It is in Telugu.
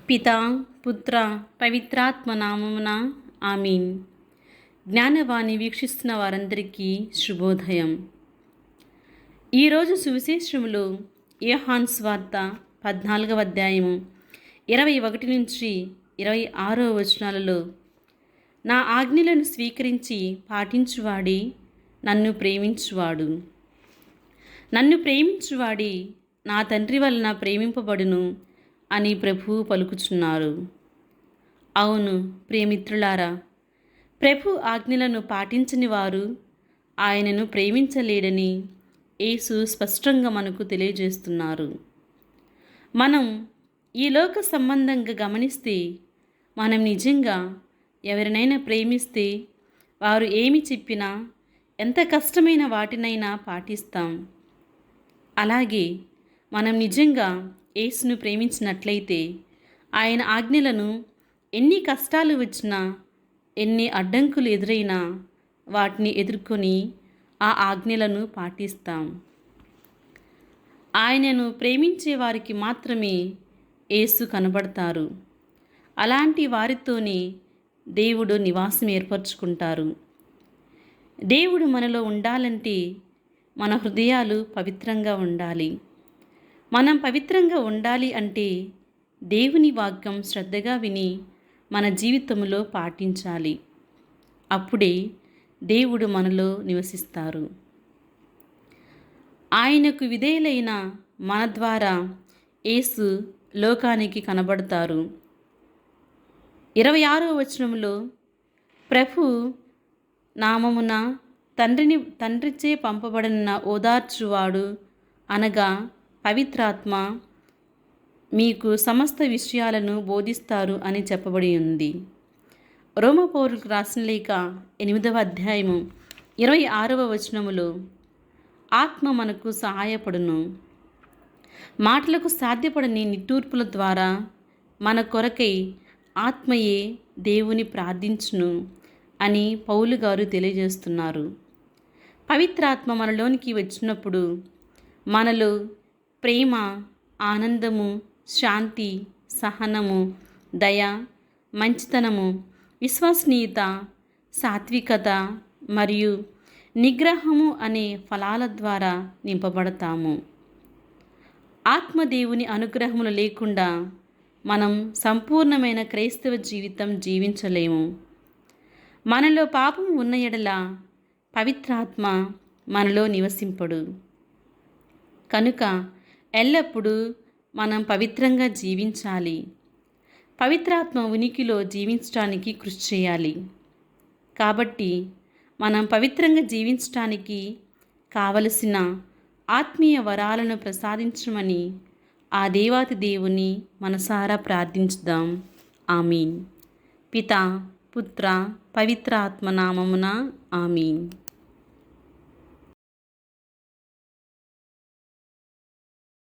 పితా పుత్ర పవిత్రాత్మ నామమున ఆమీన్. జ్ఞానవాణి వీక్షిస్తున్న వారందరికీ శుభోదయం. ఈరోజు సువిశేషములో యోహాను సువార్త 14వ అధ్యాయము 21 నుంచి 26వ వచనాలలో, నా ఆజ్ఞలను స్వీకరించి పాటించువాడి నన్ను ప్రేమించువాడు, నన్ను ప్రేమించువాడి నా తండ్రి వలన ప్రేమింపబడును అని ప్రభువు పలుకుచున్నారు. అవును ప్రియమిత్రులారా, ప్రభు ఆజ్ఞలను పాటించని వారు ఆయనను ప్రేమించలేడని యేసు స్పష్టంగా మనకు తెలియజేస్తున్నారు. మనం ఈ లోక సంబంధంగా గమనిస్తే, మనం నిజంగా ఎవరినైనా ప్రేమిస్తే వారు ఏమి చెప్పినా, ఎంత కష్టమైన వాటినైనా పాటిస్తాం. అలాగే మనం నిజంగా యేసును ప్రేమించినట్లయితే ఆయన ఆజ్ఞలను ఎన్ని కష్టాలు వచ్చినా, ఎన్ని అడ్డంకులు ఎదురైనా వాటిని ఎదుర్కొని ఆ ఆజ్ఞలను పాటిస్తాం. ఆయనను ప్రేమించే వారికి మాత్రమే యేసు కనబడతారు. అలాంటి వారితోనే దేవుడు నివాసం ఏర్పరచుకుంటారు. దేవుడు మనలో ఉండాలంటే మన హృదయాలు పవిత్రంగా ఉండాలి. మనం పవిత్రంగా ఉండాలి అంటే దేవుని వాక్యం శ్రద్ధగా విని మన జీవితంలో పాటించాలి. అప్పుడే దేవుడు మనలో నివసిస్తారు. ఆయనకు విధేయులైన మన ద్వారా యేసు లోకానికి కనబడతారు. 26వ వచనంలో, ప్రభు నామమున తండ్రిచే పంపబడిన ఓదార్చువాడు అనగా పవిత్రాత్మ మీకు సమస్త విషయాలను బోధిస్తారు అని చెప్పబడి ఉంది. రోమపౌరులకు రాసిన లేఖ 8వ అధ్యాయము 26వ వచనములో, ఆత్మ మనకు సహాయపడును, మాటలకు సాధ్యపడని నిట్టూర్పుల ద్వారా మన కొరకై ఆత్మయే దేవుని ప్రార్థించును అని పౌలు గారు తెలియజేస్తున్నారు. పవిత్రాత్మ మనలోనికి వచ్చినప్పుడు మనలో ప్రేమ, ఆనందము, శాంతి, సహనము, దయ, మంచితనము, విశ్వసనీయత, సాత్వికత మరియు నిగ్రహము అనే ఫలాల ద్వారా నింపబడతాము. ఆత్మదేవుని అనుగ్రహములు లేకుండా మనం సంపూర్ణమైన క్రైస్తవ జీవితం జీవించలేము. మనలో పాపం ఉన్న ఎడల పవిత్రాత్మ మనలో నివసింపడు. కనుక ఎల్లప్పుడూ మనం పవిత్రంగా జీవించాలి. పవిత్రాత్మ ఉనికిలో జీవించడానికి కృషి చేయాలి. కాబట్టి మనం పవిత్రంగా జీవించడానికి కావలసిన ఆత్మీయ వరాలను ప్రసాదించమని ఆ దేవాతి దేవుని మనసారా ప్రార్థించుదాం. ఆమీన్. పితా పుత్ర పవిత్ర ఆత్మ నామమున ఆమీన్.